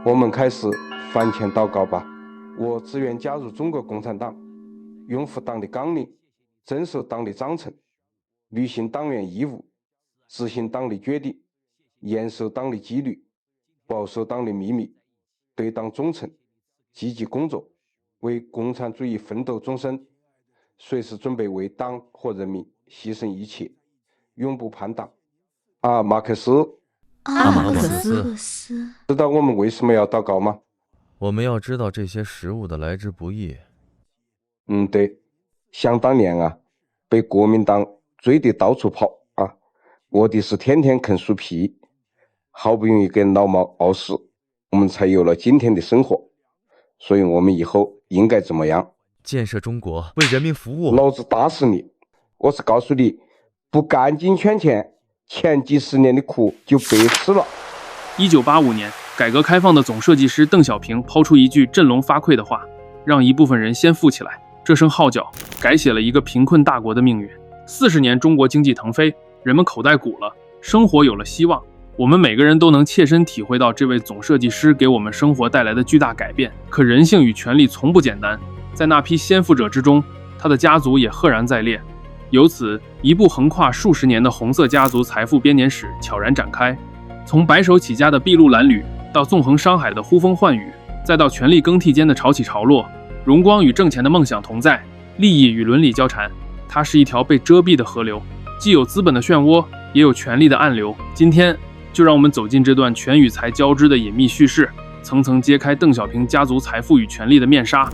我们开始饭前祷告吧。我自愿加入中国共产党，拥护党的纲领，遵守党的章程，履行党员义务，执行党的决定，严守党的纪律，保守党的秘密，对党忠诚，积极工作，为共产主义奋斗终身，随时准备为党和人民牺牲一切，永不叛党。阿马克思。阿马克斯，知道我们为什么要祷告吗？我们要知道这些食物的来之不易。对，想当年啊，被国民党追得到处跑啊，我的是天天啃树皮，好不容易跟老毛傲视，我们才有了今天的生活。所以我们以后应该怎么样？建设中国，为人民服务。老子打死你！我是告诉你，不赶紧圈钱，前几十年的苦就白吃了。1985年，改革开放的总设计师邓小平抛出一句振聋发聩的话，让一部分人先富起来。这声号角改写了一个贫困大国的命运。40年，中国经济腾飞，人们口袋鼓了，生活有了希望。我们每个人都能切身体会到这位总设计师给我们生活带来的巨大改变。可人性与权力从不简单，在那批先富者之中，他的家族也赫然在列。由此，一部横跨数十年的红色家族财富编年史悄然展开。从白手起家的筚路蓝缕，到纵横商海的呼风唤雨，再到权力更替间的潮起潮落，荣光与挣钱的梦想同在，利益与伦理交缠。它是一条被遮蔽的河流，既有资本的漩涡，也有权力的暗流。今天，就让我们走进这段权与财交织的隐秘叙事，层层揭开邓小平家族财富与权力的面纱。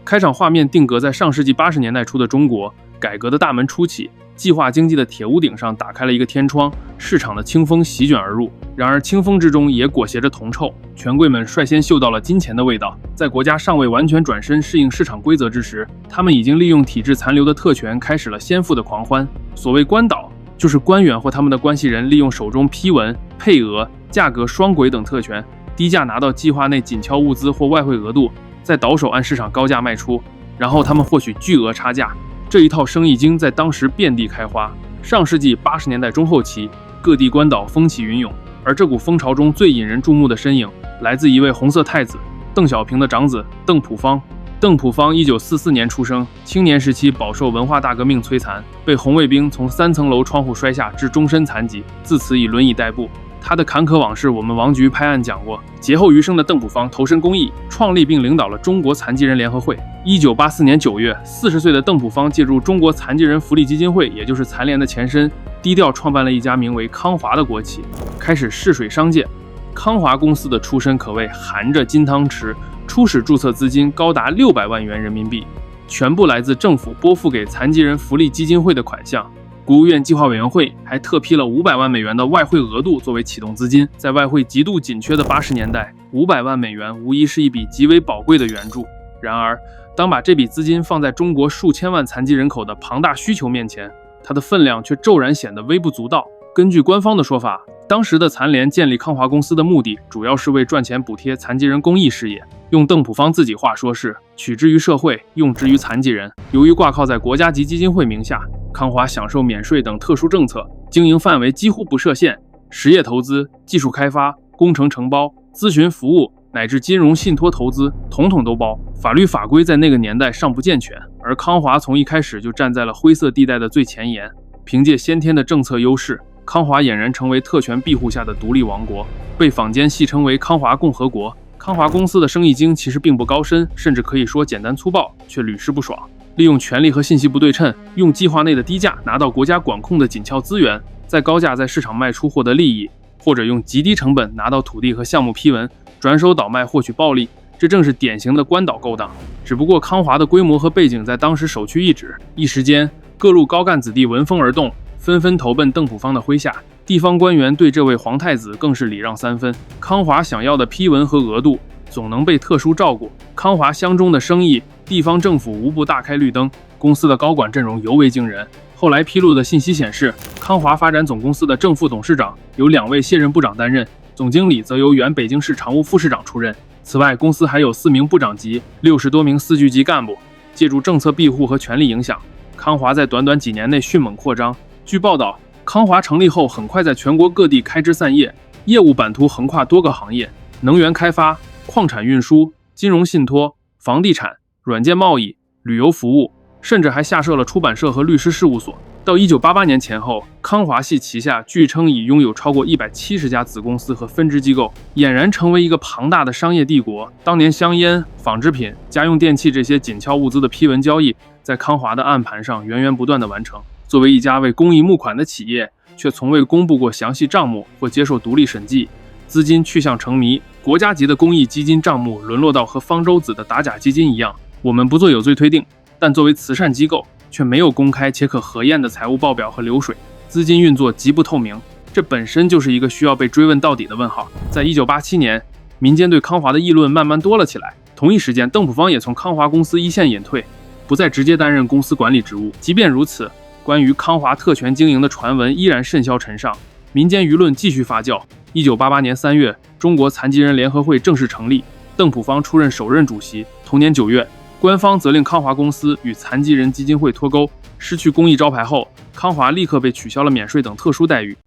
开场画面定格在上世纪80年代初的中国，改革的大门初起，计划经济的铁屋顶上打开了一个天窗，市场的清风席卷而入。然而清风之中也裹挟着铜臭，权贵们率先嗅到了金钱的味道。在国家尚未完全转身适应市场规则之时，他们已经利用体制残留的特权开始了先富的狂欢。所谓官倒，就是官员或他们的关系人利用手中批文、配额、价格双轨等特权，低价拿到计划内紧俏物资或外汇额度，再倒手按市场高价卖出，然后他们获取巨额差价。这一套生意经在当时遍地开花。上世纪80年代中后期，各地官倒风起云涌，而这股风潮中最引人注目的身影，来自一位红色太子邓小平的长子邓朴方。邓朴方1944年出生，青年时期饱受文化大革命摧残，被红卫兵从3层楼窗户摔下，致终身残疾，自此以轮椅代步。他的坎坷往事，我们王局拍案讲过。劫后余生的邓朴方投身公益，创立并领导了中国残疾人联合会。1984年9月，40岁的邓朴方借助中国残疾人福利基金会，也就是残联的前身，低调创办了一家名为康华的国企，开始试水商界。康华公司的出身可谓含着金汤匙，初始注册资金高达600万元人民币，全部来自政府拨付给残疾人福利基金会的款项。国务院计划委员会还特批了500万美元的外汇额度作为启动资金。在外汇极度紧缺的80年代，500万美元无疑是一笔极为宝贵的援助。然而，当把这笔资金放在中国数千万残疾人口的庞大需求面前，它的分量却骤然显得微不足道。根据官方的说法，当时的残联建立康华公司的目的，主要是为赚钱补贴残疾人公益事业。用邓朴方自己话说是取之于社会，用之于残疾人。由于挂靠在国家级基金会名下，康华享受免税等特殊政策，经营范围几乎不设限，实业投资、技术开发、工程承包、咨询服务乃至金融信托投资，统统都包。法律法规在那个年代尚不健全，而康华从一开始就站在了灰色地带的最前沿。凭借先天的政策优势，康华俨然成为特权庇护下的独立王国，被坊间戏称为康华共和国。康华公司的生意经其实并不高深，甚至可以说简单粗暴，却屡试不爽。利用权力和信息不对称，用计划内的低价拿到国家管控的紧俏资源，再高价在市场卖出获得利益，或者用极低成本拿到土地和项目批文，转手倒卖获取暴利。这正是典型的官倒勾当。只不过康华的规模和背景在当时首屈一指，一时间各路高干子弟闻风而动，纷纷投奔邓朴方的麾下。地方官员对这位皇太子更是礼让3分。康华想要的批文和额度总能被特殊照顾。康华乡中的生意，地方政府无不大开绿灯，公司的高管阵容尤为惊人。后来披露的信息显示，康华发展总公司的正副董事长由2位卸任部长担任，总经理则由原北京市常务副市长出任。此外，公司还有4名部长级、60多名司局级干部。借助政策庇护和权力影响，康华在短短几年内迅猛扩张。据报道，康华成立后很快在全国各地开枝散叶，业务版图横跨多个行业，能源开发、矿产运输、金融信托、房地产、软件贸易、旅游服务，甚至还下设了出版社和律师事务所。到1988年前后，康华系旗下据称已拥有超过170家子公司和分支机构，俨然成为一个庞大的商业帝国。当年香烟、纺织品、家用电器这些紧俏物资的批文交易，在康华的案盘上源源不断的完成。作为一家为公益募款的企业，却从未公布过详细账目或接受独立审计，资金去向成谜，国家级的公益基金账目沦落到和方舟子的打假基金一样。我们不做有罪推定，但作为慈善机构，却没有公开且可核验的财务报表和流水，资金运作极不透明，这本身就是一个需要被追问到底的问号。在1987年，民间对康华的议论慢慢多了起来。同一时间，邓普方也从康华公司一线隐退，不再直接担任公司管理职务。即便如此，关于康华特权经营的传闻依然甚嚣尘上，民间舆论继续发酵。1988年3月，中国残疾人联合会正式成立，邓普方出任首任主席。同年9月，官方责令康华公司与残疾人基金会脱钩，失去公益招牌后，康华立刻被取消了免税等特殊待遇。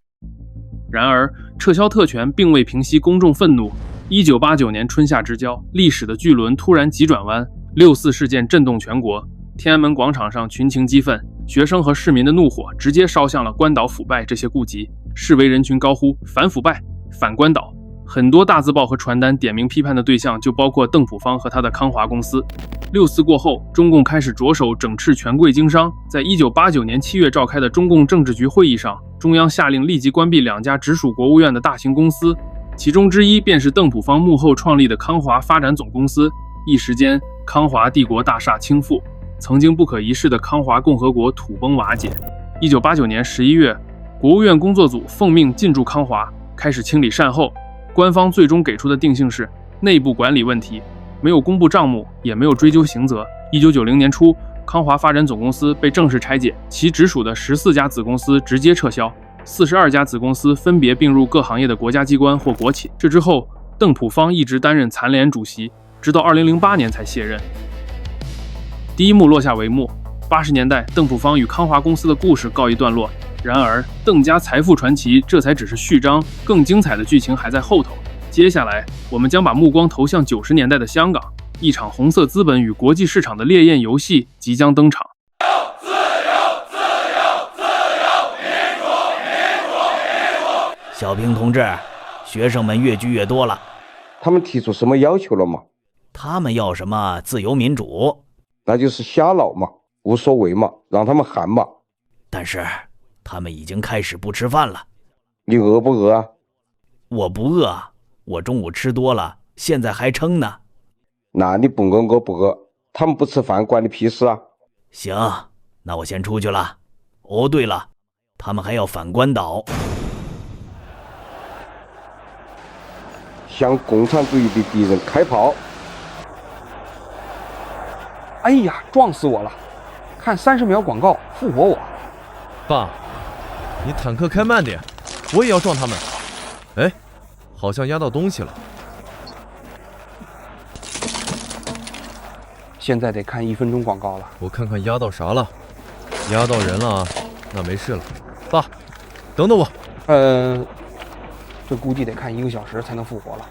然而，撤销特权并未平息公众愤怒。1989年春夏之交，历史的巨轮突然急转弯，6·4事件震动全国，天安门广场上群情激愤，学生和市民的怒火直接烧向了关岛腐败这些痼疾，示威人群高呼反腐败、反关岛。很多大字报和传单点名批判的对象就包括邓普方和他的康华公司。6·4过后，中共开始着手整治权贵经商。在1989年7月召开的中共政治局会议上，中央下令立即关闭2家直属国务院的大型公司，其中之一便是邓普方幕后创立的康华发展总公司。一时间，康华帝国大厦倾覆，曾经不可一世的康华共和国土崩瓦解。1989年11月，国务院工作组奉命进驻康华，开始清理善后。官方最终给出的定性是内部管理问题，没有公布账目，也没有追究刑责。1990年初，康华发展总公司被正式拆解，其直属的14家子公司直接撤销，42家子公司分别并入各行业的国家机关或国企。这之后，邓普方一直担任残联主席，直到2008年才卸任。第一幕落下帷幕，80年代邓普方与康华公司的故事告一段落。然而，邓家财富传奇这才只是序章，更精彩的剧情还在后头。接下来，我们将把目光投向90年代的香港，一场红色资本与国际市场的烈焰游戏即将登场。自由，自由，自由，民主，民主，民主。小平同志，学生们越聚越多了。他们提出什么要求了吗？他们要什么自由民主？那就是瞎闹嘛，无所谓嘛，让他们喊嘛。但是他们已经开始不吃饭了。你饿不饿啊？我不饿，我中午吃多了，现在还撑呢。那你不饿我不饿，他们不吃饭关你屁事啊？行，那我先出去了。哦，对了，他们还要反关岛，向共产主义的敌人开炮。哎呀，撞死我了！看30秒广告，复活我。爸，你坦克开慢点，我也要撞他们。哎，好像压到东西了。现在得看1分钟广告了。我看看压到啥了。压到人了啊，那没事了。爸，等等我。这估计得看1个小时才能复活了。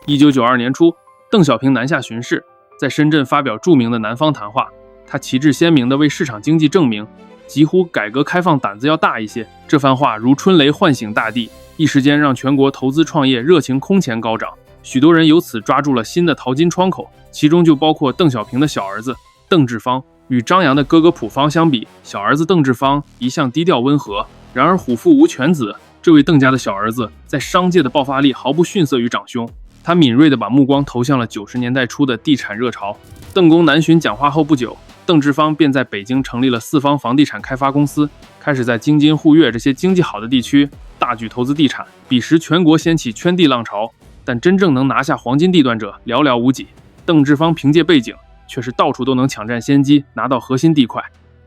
1992年初，邓小平南下巡视，在深圳发表著名的南方谈话。他旗帜鲜明地为市场经济证明，几乎改革开放胆子要大一些。这番话如春雷唤醒大地，一时间让全国投资创业热情空前高涨，许多人由此抓住了新的淘金窗口，其中就包括邓小平的小儿子邓志方。与张扬的哥哥溥方相比，小儿子邓志方一向低调温和，然而虎父无犬子，这位邓家的小儿子在商界的爆发力毫不逊色于长兄。他敏锐地把目光投向了90年代初的地产热潮。邓公南巡讲话后不久，邓志方便在北京成立了4方房地产开发公司，开始在京津沪粤这些经济好的地区大举投资地产。彼时全国掀起圈地浪潮，但真正能拿下黄金地段者寥寥无几。邓志方凭借背景，却是到处都能抢占先机，拿到核心地块。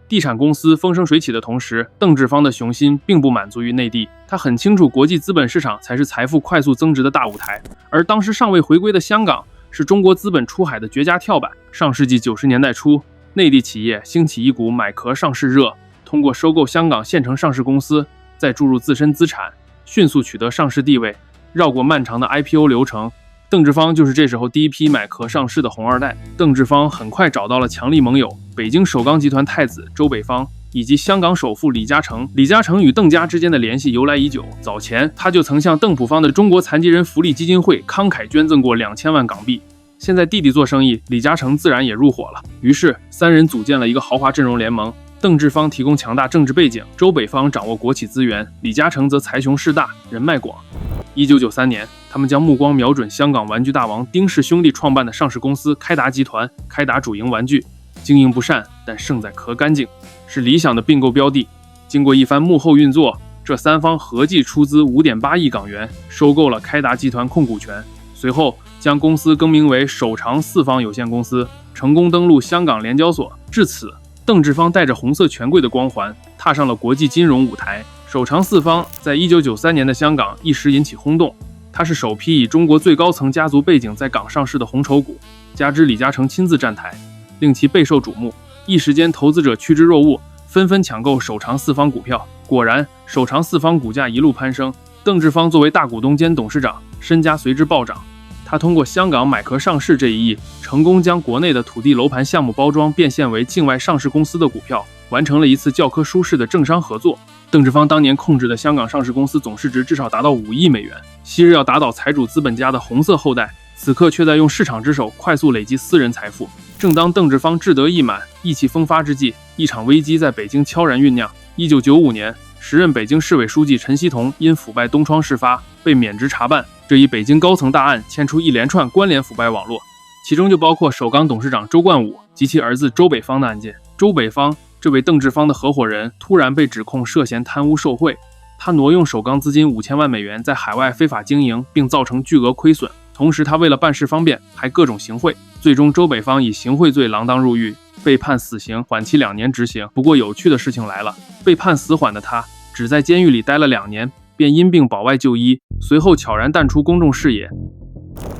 地产公司风生水起的同时，邓志方的雄心并不满足于内地，他很清楚国际资本市场才是财富快速增值的大舞台，而当时尚未回归的香港是中国资本出海的绝佳跳板。上世纪90年代初，内地企业兴起一股买壳上市热，通过收购香港现成上市公司，再注入自身资产，迅速取得上市地位，绕过漫长的 IPO 流程。邓志方就是这时候第一批买壳上市的红二代。邓志方很快找到了强力盟友北京首钢集团太子周北方以及香港首富李嘉诚。李嘉诚与邓家之间的联系由来已久，早前他就曾向邓普方的中国残疾人福利基金会慷慨捐赠过2000万港币。现在弟弟做生意，李嘉诚自然也入伙了。于是三人组建了一个豪华阵容联盟。邓志方提供强大政治背景，周北方掌握国企资源，李嘉诚则财雄势大，人脉广。1993年，他们将目光瞄准香港玩具大王丁氏兄弟创办的上市公司开达集团，开达主营玩具。经营不善，但胜在壳干净，是理想的并购标的。经过一番幕后运作，这三方合计出资5.8亿港元，收购了开达集团控股权。随后将公司更名为首长四方有限公司，成功登陆香港联交所。至此，邓志方带着红色权贵的光环，踏上了国际金融舞台。首长四方在1993年的香港一时引起轰动，它是首批以中国最高层家族背景在港上市的红筹股，加之李嘉诚亲自站台，令其备受瞩目。一时间，投资者趋之若鹜，纷纷抢购首长四方股票。果然，首长四方股价一路攀升。邓志方作为大股东兼董事长，身家随之暴涨。他通过香港买壳上市这一役，成功将国内的土地楼盘项目包装变现为境外上市公司的股票，完成了一次教科书式的政商合作。邓志方当年控制的香港上市公司总市值至少达到5亿美元。昔日要打倒财主资本家的红色后代，此刻却在用市场之手快速累积私人财富。正当邓志方志得意满、意气风发之际，一场危机在北京悄然酝酿。1995年，时任北京市委书记陈锡同因腐败东窗事发，被免职查办。这一北京高层大案牵出一连串关联腐败网络，其中就包括首钢董事长周冠武及其儿子周北方的案件。周北方这位邓志方的合伙人突然被指控涉嫌贪污受贿，他挪用首钢资金5000万美元在海外非法经营，并造成巨额亏损。同时，他为了办事方便，还各种行贿。最终，周北方以行贿罪锒铛入狱，被判死刑，缓期2年执行。不过，有趣的事情来了，被判死缓的他只在监狱里待了2年，便因病保外就医，随后悄然淡出公众视野。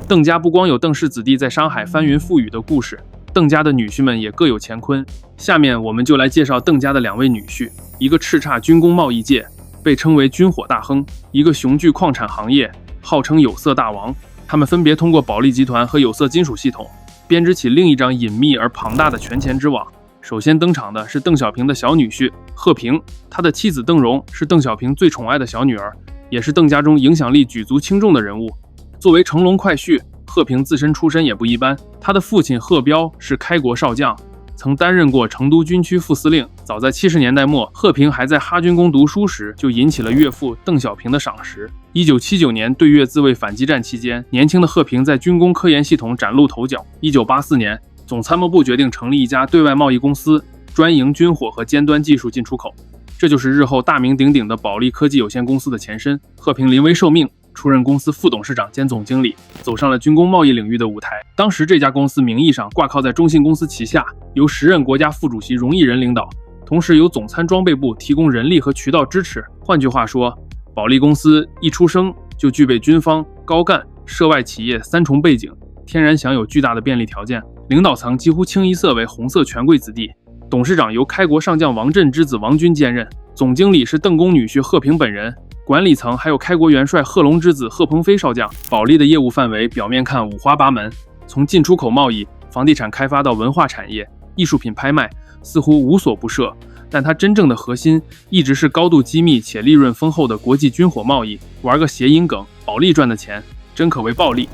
邓家不光有邓氏子弟在商海翻云覆雨的故事，邓家的女婿们也各有乾坤。下面我们就来介绍邓家的2位女婿，一个叱咤军工贸易界，被称为军火大亨；一个雄踞矿产行业，号称有色大王。他们分别通过保利集团和有色金属系统，编织起另一张隐秘而庞大的权钱之网。首先登场的是邓小平的小女婿贺平，他的妻子邓荣是邓小平最宠爱的小女儿，也是邓家中影响力举足轻重的人物。作为乘龙快婿，贺平自身出身也不一般，他的父亲贺彪是开国少将，曾担任过成都军区副司令。早在70年代末，贺平还在哈军宫读书时，就引起了岳父邓小平的赏识。1979年对越自卫反击战期间，年轻的贺平在军工科研系统崭露头角。1984年，总参谋部决定成立一家对外贸易公司，专营军火和尖端技术进出口，这就是日后大名鼎鼎的保利科技有限公司的前身。贺平临危受命，出任公司副董事长兼总经理，走上了军工贸易领域的舞台。当时这家公司名义上挂靠在中信公司旗下，由时任国家副主席荣毅仁领导，同时由总参装备部提供人力和渠道支持。换句话说，保利公司一出生就具备军方、高干、涉外企业3重背景，天然享有巨大的便利条件。领导层几乎清一色为红色权贵子弟，董事长由开国上将王震之子王军兼任，总经理是邓公女婿贺平本人，管理层还有开国元帅贺龙之子贺鹏飞少将。保利的业务范围表面看五花八门，从进出口贸易、房地产开发到文化产业、艺术品拍卖，似乎无所不涉。但它真正的核心一直是高度机密且利润丰厚的国际军火贸易。玩个谐音梗，保利赚的钱真可谓暴利。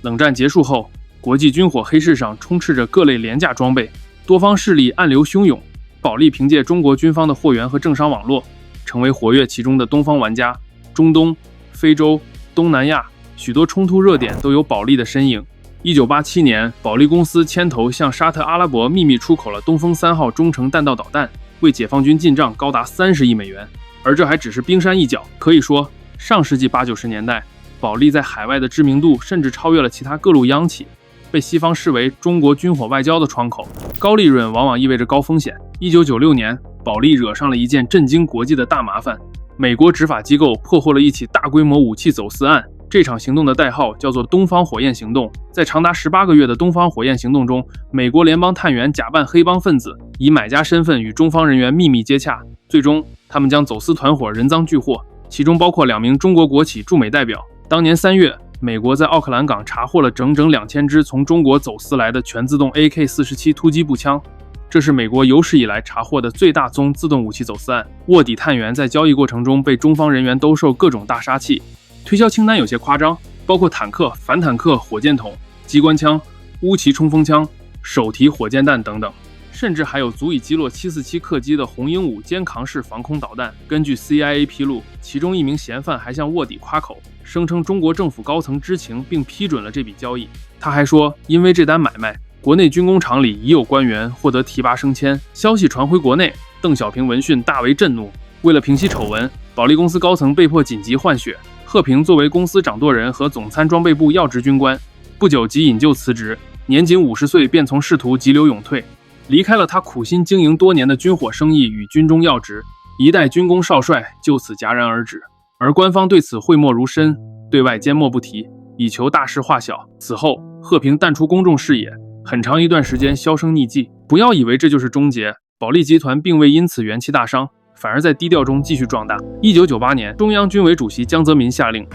冷战结束后，国际军火黑市上充斥着各类廉价装备，多方势力暗流汹涌。保利凭借中国军方的货源和政商网络，成为活跃其中的东方玩家。中东、非洲、东南亚许多冲突热点都有保利的身影。1987年，保利公司牵头向沙特阿拉伯秘密出口了东风3号中程弹道导弹，为解放军进账高达30亿美元。而这还只是冰山一角，可以说上世纪80、90年代，保利在海外的知名度甚至超越了其他各路央企，被西方视为中国军火外交的窗口。高利润往往意味着高风险。1996年，保利惹上了一件震惊国际的大麻烦，美国执法机构破获了一起大规模武器走私案。这场行动的代号叫做东方火焰行动。在长达18个月的东方火焰行动中，美国联邦探员假扮黑帮分子，以买家身份与中方人员秘密接洽，最终他们将走私团伙人赃俱获，其中包括2名中国国企驻美代表。当年3月，美国在奥克兰港查获了整整2000支从中国走私来的全自动 AK-47 突击步枪，这是美国有史以来查获的最大宗自动武器走私案。卧底探员在交易过程中被中方人员兜售各种大杀器，推销清单有些夸张，包括坦克、反坦克火箭筒、机关枪、乌旗冲锋枪、手提火箭弹等等，甚至还有足以击落747客机的红鹰5肩扛式防空导弹。根据 CIA 披露，其中一名嫌犯还向卧底夸口，声称中国政府高层知情并批准了这笔交易。他还说，因为这单买卖，国内军工厂里已有官员获得提拔升迁。消息传回国内，邓小平闻讯大为震怒。为了平息丑闻，保利公司高层被迫紧急换血。贺平作为公司掌舵人和总参装备部要职军官，不久即引咎辞职，年仅50岁便从仕途急流勇退，离开了他苦心经营多年的军火生意与军中要职，一代军工少帅就此戛然而止。而官方对此讳莫如深，对外缄默不提，以求大事化小。此后，贺平淡出公众视野，很长一段时间销声匿迹。不要以为这就是终结，保利集团并未因此元气大伤，反而在低调中继续壮大。1998年，中央军委主席江泽民下令，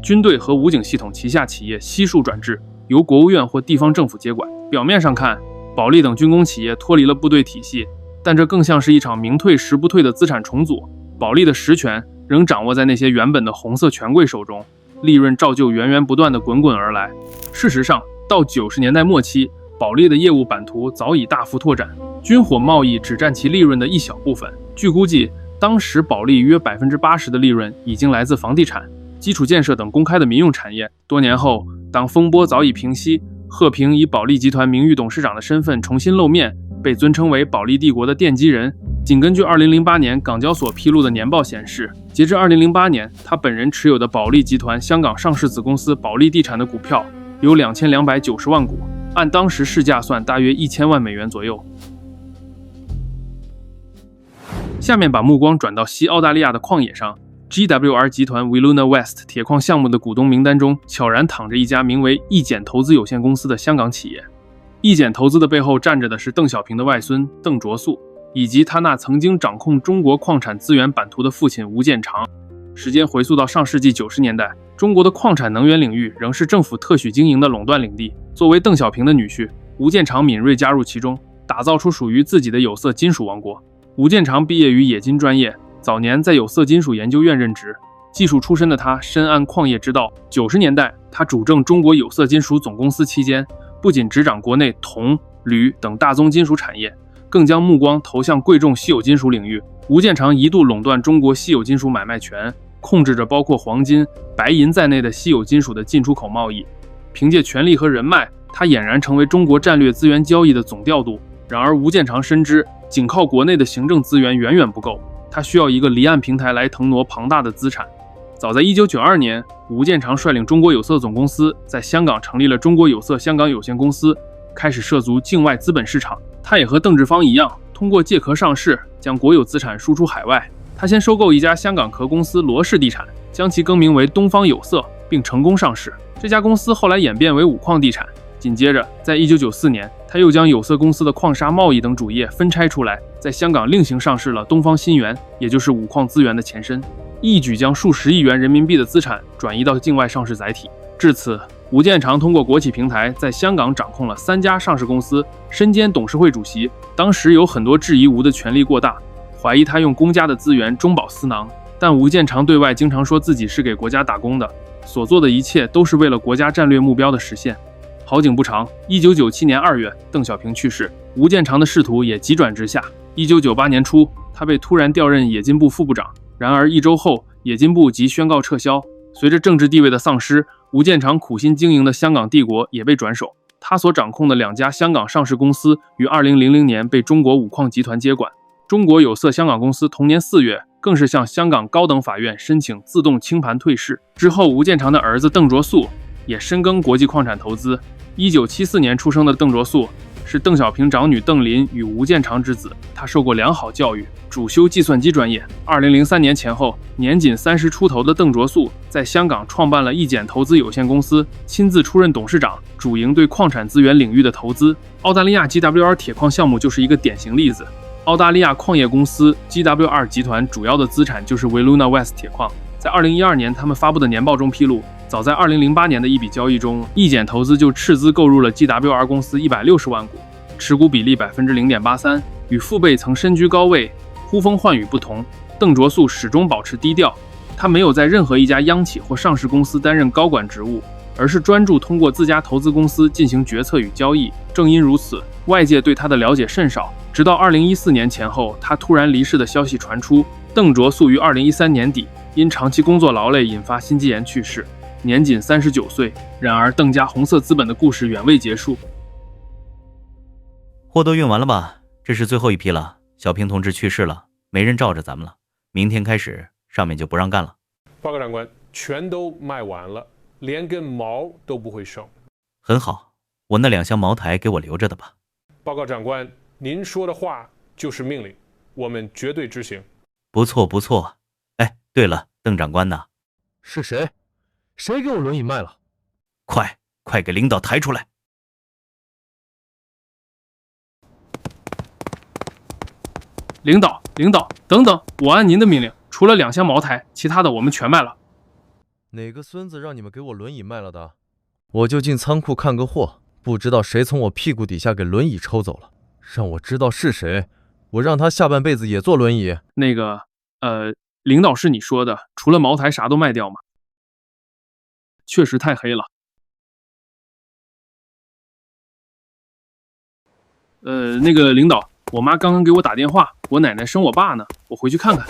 军队和武警系统旗下企业悉数转制，由国务院或地方政府接管。表面上看，保利等军工企业脱离了部队体系，但这更像是一场名退实不退的资产重组。保利的实权仍掌握在那些原本的红色权贵手中，利润照旧源源不断地滚滚而来。事实上，到90年代末期，保利的业务版图早已大幅拓展，军火贸易只占其利润的一小部分。据估计，当时保利约80%的利润已经来自房地产、基础建设等公开的民用产业。多年后，当风波早已平息，贺平以保利集团名誉董事长的身份重新露面，被尊称为保利帝国的奠基人。仅根据2008年港交所披露的年报显示，截至2008年，他本人持有的保利集团香港上市子公司保利地产的股票有2290万股，按当时市价算大约1000万美元左右。下面把目光转到西澳大利亚的矿野上。GWR 集团 Wiluna West 铁矿项目的股东名单中悄然躺着一家名为易简投资有限公司的香港企业。易简投资的背后站着的是邓小平的外孙邓卓素，以及他那曾经掌控中国矿产资源版图的父亲吴建长。时间回溯到上世纪90年代，中国的矿产能源领域仍是政府特许经营的垄断领地。作为邓小平的女婿，吴建长敏锐加入其中，打造出属于自己的有色金属王国。吴建长毕业于冶金专业，早年在有色金属研究院任职，技术出身的他深谙矿业之道。90年代，他主政中国有色金属总公司期间，不仅执掌国内铜、铝等大宗金属产业，更将目光投向贵重稀有金属领域。吴建长一度垄断中国稀有金属买卖权，控制着包括黄金、白银在内的稀有金属的进出口贸易。凭借权力和人脉，他俨然成为中国战略资源交易的总调度。然而，吴建长深知，仅靠国内的行政资源远远不够，他需要一个离岸平台来腾挪庞大的资产。早在1992年，吴建长率领中国有色总公司在香港成立了中国有色香港有限公司，开始涉足境外资本市场。他也和邓志芳一样，通过借壳上市，将国有资产输出海外。他先收购一家香港壳公司罗氏地产，将其更名为东方有色，并成功上市。这家公司后来演变为五矿地产。紧接着，在1994年，他又将有色公司的矿砂贸易等主业分拆出来，在香港另行上市了东方新源，也就是五矿资源的前身，一举将数十亿元人民币的资产转移到境外上市载体。至此，吴建长通过国企平台在香港掌控了3家上市公司，身兼董事会主席。当时有很多质疑吴的权力过大，怀疑他用公家的资源中饱私囊，但吴建长对外经常说自己是给国家打工的，所做的一切都是为了国家战略目标的实现。好景不长，1997年2月，邓小平去世，吴建长的仕途也急转直下。1998年初，他被突然调任冶金部副部长，然而1周后，冶金部即宣告撤销。随着政治地位的丧失，吴建长苦心经营的香港帝国也被转手。他所掌控的2家香港上市公司于2000年被中国五矿集团接管。中国有色香港公司同年4月更是向香港高等法院申请自动清盘退市。之后，吴建长的儿子邓卓素也深耕国际矿产投资。1974年出生的邓卓素是邓小平长女邓琳与吴建长之子，他受过良好教育，主修计算机专业。2003年前后，年仅30出头的邓卓素在香港创办了易简投资有限公司，亲自出任董事长，主营对矿产资源领域的投资。澳大利亚 GWR 铁矿项目就是一个典型例子。澳大利亚矿业公司 GWR 集团主要的资产就是 Wiluna West 铁矿。在2012年他们发布的年报中披露，早在2008年的一笔交易中，易简投资就斥资购入了 GWR 公司160万股，持股比例 0.83%， 与父辈曾身居高位、呼风唤雨不同，邓卓素始终保持低调。他没有在任何一家央企或上市公司担任高管职务，而是专注通过自家投资公司进行决策与交易。正因如此，外界对他的了解甚少。直到2014年前后，他突然离世的消息传出。邓卓素于2013年底因长期工作劳累引发心肌炎去世，年仅39岁。然而，邓家红色资本的故事远未结束。货都运完了吧？这是最后一批了。小平同志去世了，没人罩着咱们了。明天开始，上面就不让干了。报告长官，全都卖完了，连根毛都不会剩。很好，我那2箱茅台给我留着的吧。报告长官，您说的话就是命令，我们绝对执行。不错不错。哎，对了，邓长官呢？是谁？谁给我轮椅卖了？快给领导抬出来！领导，等等，我按您的命令，除了2箱茅台，其他的我们全卖了。哪个孙子让你们给我轮椅卖了的？我就进仓库看个货，不知道谁从我屁股底下给轮椅抽走了，让我知道是谁，我让他下半辈子也坐轮椅。那个，领导是你说的，除了茅台啥都卖掉吗？确实太黑了。那个领导，我妈刚刚给我打电话，我奶奶生我爸呢，我回去看看。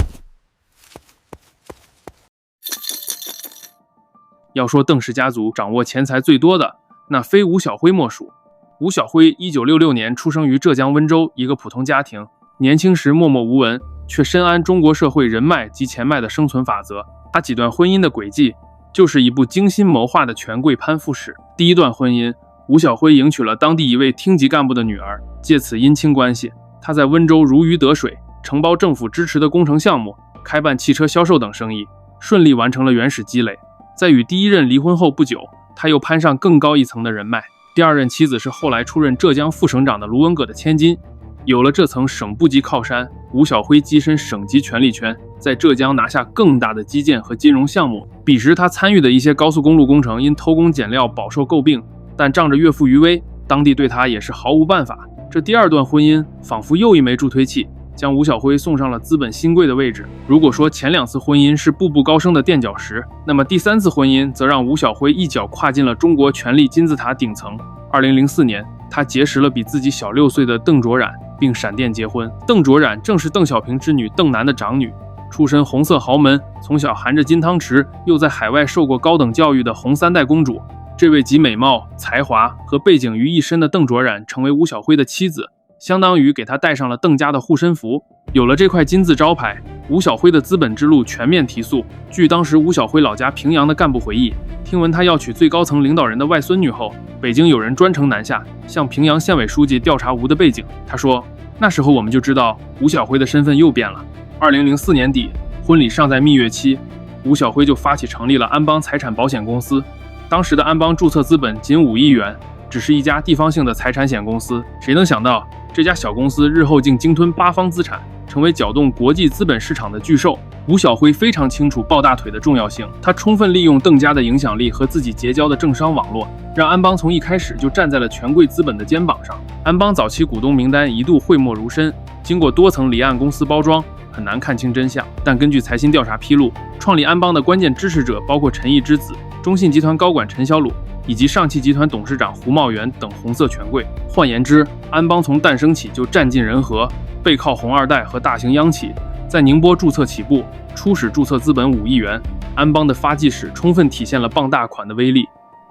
要说邓氏家族掌握钱财最多的，那非吴小辉莫属。吴小辉1966年出生于浙江温州一个普通家庭，年轻时默默无闻，却深谙中国社会人脉及钱脉的生存法则。他几段婚姻的轨迹，就是一部精心谋划的权贵攀附史。第一段婚姻，吴小辉迎娶了当地一位厅级干部的女儿，借此姻亲关系，他在温州如鱼得水，承包政府支持的工程项目，开办汽车销售等生意，顺利完成了原始积累。在与第一任离婚后不久，他又攀上更高一层的人脉。第二任妻子是后来出任浙江副省长的卢文葛的千金。有了这层省部级靠山，吴小辉跻身省级权力圈，在浙江拿下更大的基建和金融项目。彼时他参与的一些高速公路工程因偷工减料饱受诟病，但仗着岳父余威，当地对他也是毫无办法。这第二段婚姻仿佛又一枚助推器，将吴小辉送上了资本新贵的位置。如果说前2次婚姻是步步高升的垫脚石，那么第3次婚姻则让吴小辉一脚跨进了中国权力金字塔顶层。2004年，他结识了比自己小6岁的邓卓冉，并闪电结婚。邓卓冉正是邓小平之女邓楠的长女，出身红色豪门，从小含着金汤匙，又在海外受过高等教育的红3代公主。这位集美貌、才华和背景于一身的邓卓冉成为吴小辉的妻子，相当于给他戴上了邓家的护身符。有了这块金字招牌，吴小辉的资本之路全面提速。据当时吴小辉老家平阳的干部回忆，听闻他要娶最高层领导人的外孙女后，北京有人专程南下向平阳县委书记调查吴的背景。他说，那时候我们就知道吴小辉的身份又变了。2004年底，婚礼尚在蜜月期，吴小辉就发起成立了安邦财产保险公司。当时的安邦注册资本仅5亿元，只是一家地方性的财产险公司。谁能想到，这家小公司日后竟鲸吞8方资产，成为搅动国际资本市场的巨兽。吴小辉非常清楚抱大腿的重要性，他充分利用邓家的影响力和自己结交的政商网络，让安邦从一开始就站在了权贵资本的肩膀上。安邦早期股东名单一度讳莫如深，经过多层离岸公司包装，很难看清真相。但根据财新调查披露，创立安邦的关键支持者包括陈毅之子、中信集团高管陈小鲁以及上汽集团董事长胡茂元等红色权贵。换言之，安邦从诞生起就占尽人和，背靠红二代和大型央企，在宁波注册起步，初始注册资本5亿元。安邦的发迹史充分体现了傍大款的威力。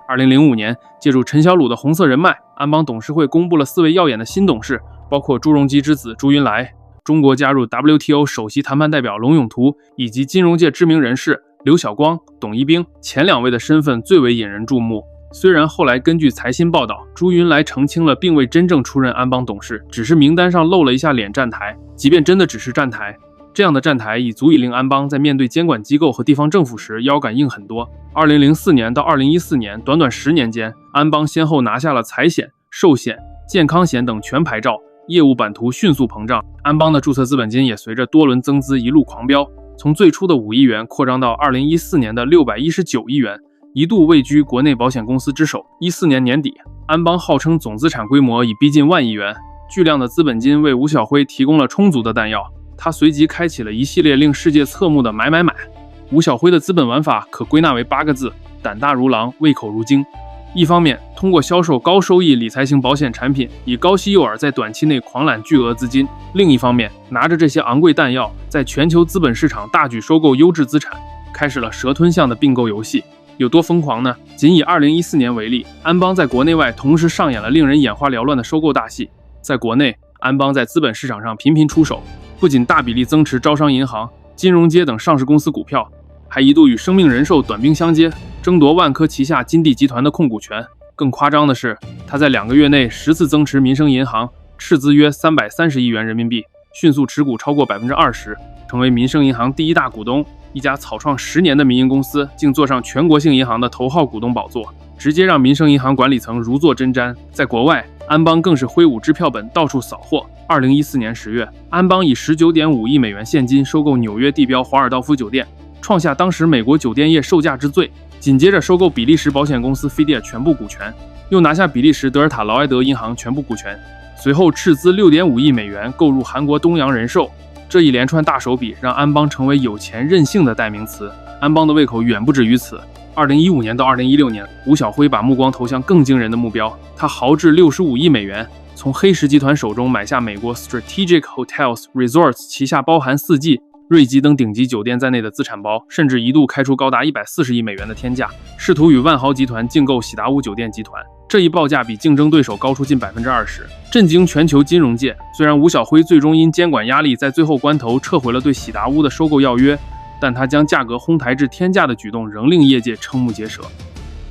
2005年，借助陈小鲁的红色人脉，安邦董事会公布了4位耀眼的新董事，包括朱镕基之子朱云来，中国加入 WTO 首席谈判代表龙永图，以及金融界知名人士刘晓光、董一兵。前2位的身份最为引人注目。虽然后来根据财新报道，朱云来澄清了并未真正出任安邦董事，只是名单上露了一下脸站台。即便真的只是站台，这样的站台已足以令安邦在面对监管机构和地方政府时腰杆硬很多。2004年到2014年，短短10年间，安邦先后拿下了财险、寿险、健康险等全牌照，业务版图迅速膨胀。安邦的注册资本金也随着多轮增资一路狂飙。从最初的5亿元扩张到2014年的619亿元，一度位居国内保险公司之首。14年年底，安邦号称总资产规模已逼近1万亿元，巨量的资本金为吴晓辉提供了充足的弹药。他随即开启了一系列令世界侧目的买。吴晓辉的资本玩法可归纳为8个字：胆大如狼，胃口如鲸。一方面，通过销售高收益理财型保险产品，以高息诱饵在短期内狂揽巨额资金；另一方面，拿着这些昂贵弹药，在全球资本市场大举收购优质资产，开始了蛇吞象的并购游戏。有多疯狂呢？仅以2014年为例，安邦在国内外同时上演了令人眼花缭乱的收购大戏。在国内，安邦在资本市场上频频出手，不仅大比例增持招商银行、金融街等上市公司股票，还一度与生命人寿短兵相接，争夺万科旗下金地集团的控股权。更夸张的是，他在2个月内10次增持民生银行，斥资约330亿元人民币，迅速持股超过20%，成为民生银行第1大股东。一家草创10年的民营公司，竟坐上全国性银行的头号股东宝座，直接让民生银行管理层如坐针毡。在国外，安邦更是挥舞支票本到处扫货。2014年10月，安邦以19.5亿美元现金收购纽约地标华尔道夫酒店，创下当时美国酒店业售价之最。紧接着收购比利时保险公司菲迪尔全部股权，又拿下比利时德尔塔劳埃德银行全部股权，随后斥资6.5亿美元购入韩国东洋人寿。这一连串大手笔让安邦成为有钱任性的代名词。安邦的胃口远不止于此。2015年到2016年，吴晓辉把目光投向更惊人的目标，他豪掷65亿美元，从黑石集团手中买下美国 Strategic Hotels Resorts 旗下包含4季、瑞吉等顶级酒店在内的资产包，甚至一度开出高达140亿美元的天价，试图与万豪集团竞购喜达屋酒店集团。这一报价比竞争对手高出近20%，震惊全球金融界。虽然吴晓辉最终因监管压力在最后关头撤回了对喜达屋的收购要约，但他将价格哄抬至天价的举动仍令业界瞠目结舌。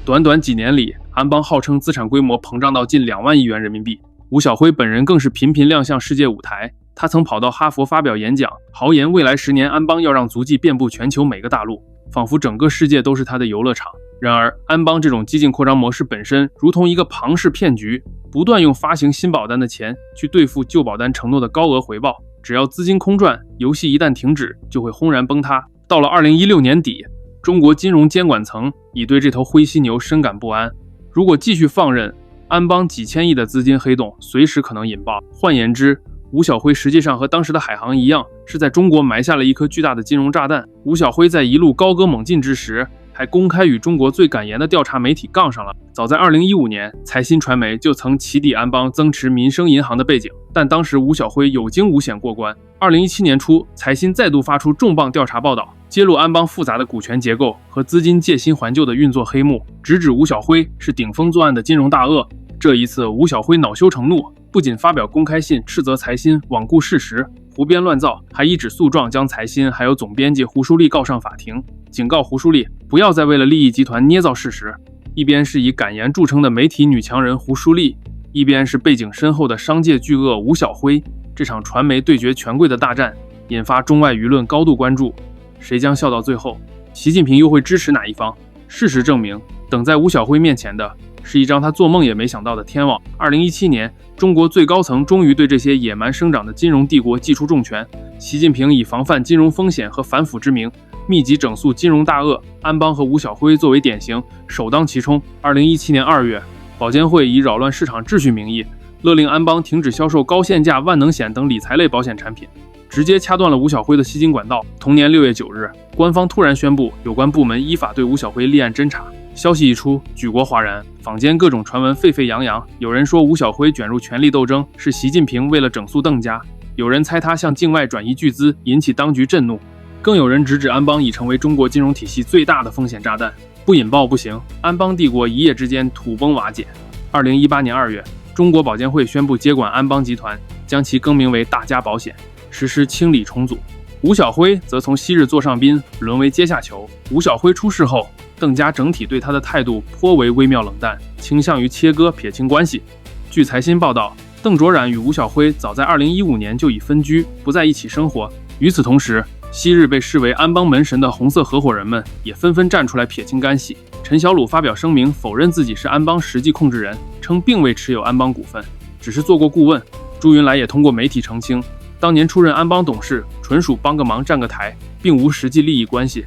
短短几年里，安邦号称资产规模膨胀到近2万亿元人民币。吴晓辉本人更是频频亮相世界舞台，他曾跑到哈佛发表演讲，豪言未来10年安邦要让足迹遍布全球每个大陆，仿佛整个世界都是他的游乐场。然而，安邦这种激进扩张模式本身如同一个庞氏骗局，不断用发行新保单的钱去兑付旧保单承诺的高额回报，只要资金空转，游戏一旦停止，就会轰然崩塌。到了2016年底，中国金融监管层已对这头灰犀牛深感不安。如果继续放任，安邦几千亿的资金黑洞随时可能引爆。换言之，吴晓辉实际上和当时的海航一样，是在中国埋下了一颗巨大的金融炸弹。吴晓辉在一路高歌猛进之时，还公开与中国最敢言的调查媒体杠上了。早在2015年，财新传媒就曾起底安邦增持民生银行的背景，但当时吴晓辉有惊无险过关。2017年初，财新再度发出重磅调查报道，揭露安邦复杂的股权结构和资金借新还旧的运作黑幕，直指吴晓辉是顶风作案的金融大鳄。这一次，吴晓辉恼羞成怒，不仅发表公开信斥责财新罔顾事实、胡编乱造，还一纸诉状将财新还有总编辑胡舒立告上法庭，警告胡舒立不要再为了利益集团捏造事实。一边是以敢言著称的媒体女强人胡舒立，一边是背景深厚的商界巨鳄吴晓辉。这场传媒对决权贵的大战引发中外舆论高度关注，谁将笑到最后？习近平又会支持哪一方？事实证明，等在吴晓辉面前的是一张他做梦也没想到的天网。2017年，中国最高层终于对这些野蛮生长的金融帝国祭出重拳。习近平以防范金融风险和反腐之名，密集整肃金融大鳄，安邦和吴晓辉作为典型，首当其冲。2017年2月，保监会以扰乱市场秩序名义，勒令安邦停止销售高限价万能险等理财类保险产品，直接掐断了吴晓辉的吸金管道。同年6月9日，官方突然宣布有关部门依法对吴晓辉立案侦查。消息一出，举国哗然，坊间各种传闻沸沸扬扬。有人说吴晓辉卷入权力斗争是习近平为了整肃邓家，有人猜他向境外转移巨资，引起当局震怒，更有人直指安邦已成为中国金融体系最大的风险炸弹，不引爆不行。安邦帝国一夜之间土崩瓦解。2018年2月，中国保监会宣布接管安邦集团，将其更名为大家保险，实施清理重组。吴晓辉则从昔日座上宾沦为阶下囚。吴晓辉出事后，邓家整体对他的态度颇为微妙冷淡，倾向于切割撇清关系。据财新报道，邓卓然与吴晓辉早在2015年就已分居，不在一起生活。与此同时，昔日被视为安邦门神的红色合伙人们也纷纷站出来撇清干系。陈小鲁发表声明否认自己是安邦实际控制人，称并未持有安邦股份，只是做过顾问。朱云来也通过媒体澄清，当年出任安邦董事纯属帮个忙站个台，并无实际利益关系。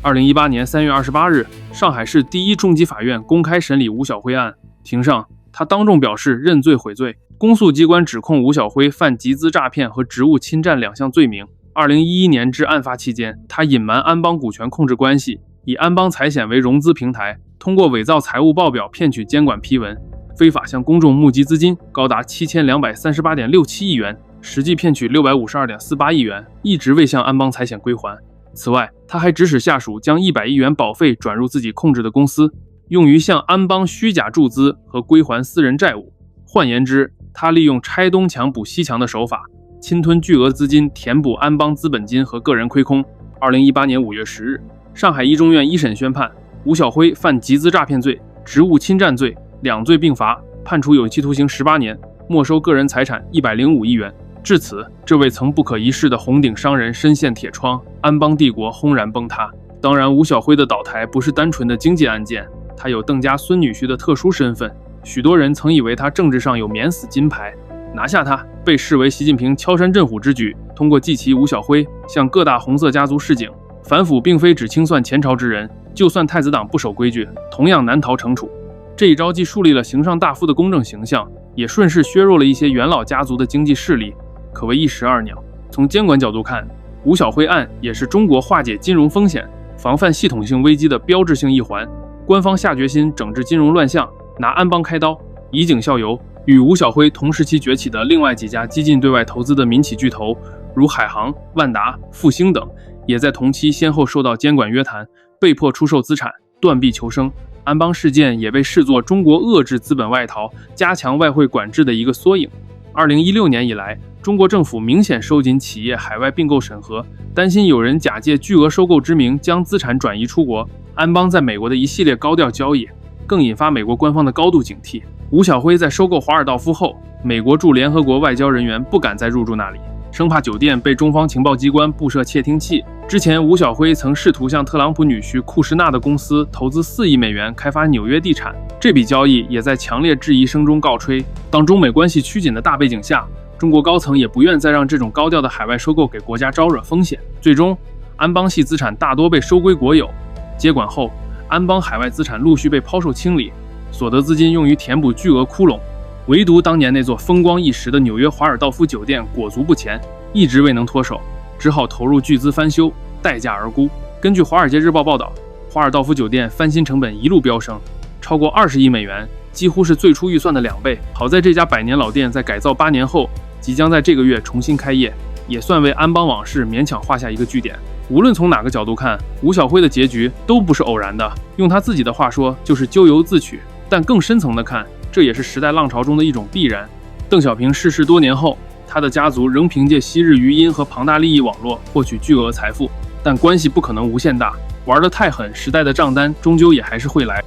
2018年3月28日，上海市第一中级法院公开审理吴晓辉案，庭上他当众表示认罪悔罪。公诉机关指控吴晓辉犯集资诈骗和职务侵占2项罪名。2011年至案发期间，他隐瞒安邦股权控制关系，以安邦财险为融资平台，通过伪造财务报表骗取监管批文，非法向公众募集资金高达7238.67亿元，实际骗取652.48亿元，一直未向安邦财险归还。此外，他还指使下属将100亿元保费转入自己控制的公司，用于向安邦虚假注资和归还私人债务。换言之，他利用拆东墙补西墙的手法，侵吞巨额资金，填补安邦资本金和个人亏空。2018年5月10日，上海一中院一审宣判，吴晓辉犯集资诈骗罪、职务侵占罪，2罪并罚，判处有期徒刑18年，没收个人财产105亿元。至此，这位曾不可一世的红顶商人深陷铁窗，安邦帝国轰然崩塌。当然，吴晓辉的倒台不是单纯的经济案件，他有邓家孙女婿的特殊身份，许多人曾以为他政治上有免死金牌，拿下他被视为习近平敲山震虎之举。通过祭旗吴晓辉，向各大红色家族示警，反腐并非只清算前朝之人，就算太子党不守规矩，同样难逃惩处。这一招既树立了行上大夫的公正形象，也顺势削弱了一些元老家族的经济势力，可谓一石二鸟。从监管角度看，吴晓辉案也是中国化解金融风险、防范系统性危机的标志性一环。官方下决心整治金融乱象，拿安邦开刀，以儆效尤。与吴晓辉同时期崛起的另外几家激进对外投资的民企巨头，如海航、万达、复兴等，也在同期先后受到监管约谈，被迫出售资产，断臂求生。安邦事件也被视作中国遏制资本外逃、加强外汇管制的一个缩影。2016年以来，中国政府明显收紧企业海外并购审核，担心有人假借巨额收购之名将资产转移出国。安邦在美国的一系列高调交易，更引发美国官方的高度警惕。吴晓辉在收购华尔道夫后，美国驻联合国外交人员不敢再入驻那里，生怕酒店被中方情报机关布设窃听器。之前，吴晓辉曾试图向特朗普女婿库什纳的公司投资4亿美元开发纽约地产，这笔交易也在强烈质疑声中告吹。当中美关系趋紧的大背景下，中国高层也不愿再让这种高调的海外收购给国家招惹风险。最终，安邦系资产大多被收归国有。接管后，安邦海外资产陆续被抛售清理，所得资金用于填补巨额窟窿，唯独当年那座风光一时的纽约华尔道夫酒店裹足不前，一直未能脱手，只好投入巨资翻修，待价而沽。根据《华尔街日报》报道，华尔道夫酒店翻新成本一路飙升，超过20亿美元，几乎是最初预算的2倍。好在这家100年老店在改造8年后，即将在这个月重新开业，也算为安邦往事勉强画下一个句点。无论从哪个角度看，吴晓辉的结局都不是偶然的，用他自己的话说，就是咎由自取。但更深层的看，这也是时代浪潮中的一种必然。邓小平逝世多年后，他的家族仍凭借昔日余荫和庞大利益网络获取巨额财富，但关系不可能无限大，玩得太狠，时代的账单终究也还是会来。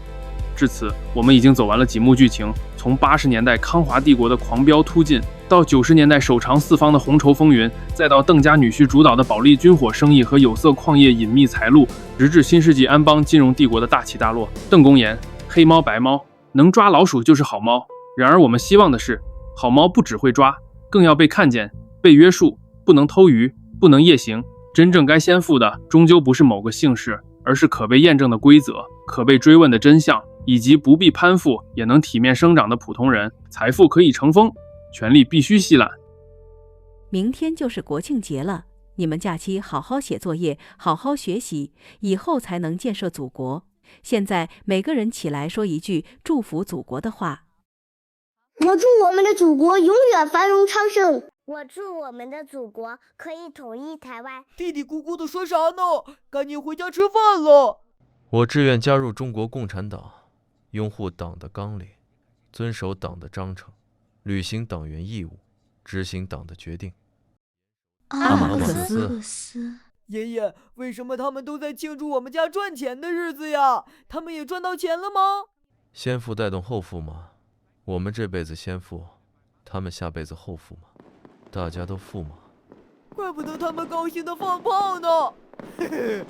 至此，我们已经走完了几幕剧情，从80年代康华帝国的狂飙突进，到90年代手长四方的红绸风云，再到邓家女婿主导的保利军火生意和有色矿业隐秘财路，直至新世纪安邦金融帝国的大起大落。邓公言：黑猫白猫，能抓老鼠就是好猫。然而我们希望的是，好猫不只会抓，更要被看见、被约束，不能偷鱼，不能夜行。真正该先负的，终究不是某个姓氏，而是可被验证的规则，可被追问的真相，以及不必攀附也能体面生长的普通人。财富可以成风，权力必须稀烂。明天就是国庆节了，你们假期好好写作业，好好学习，以后才能建设祖国。现在每个人起来说一句祝福祖国的话。我祝我们的祖国永远繁荣昌盛。我祝我们的祖国可以统一台湾。嘀嘀咕咕的说啥呢？赶紧回家吃饭了。我志愿加入中国共产党，拥护党的纲领，遵守党的章程，履行党员义务，执行党的决定。阿马克斯。爷爷，为什么他们都在庆祝我们家赚钱的日子呀？他们也赚到钱了吗？先富带动后富嘛，我们这辈子先富，他们下辈子后富嘛，大家都富嘛。怪不得他们高兴的放炮呢。嘿嘿。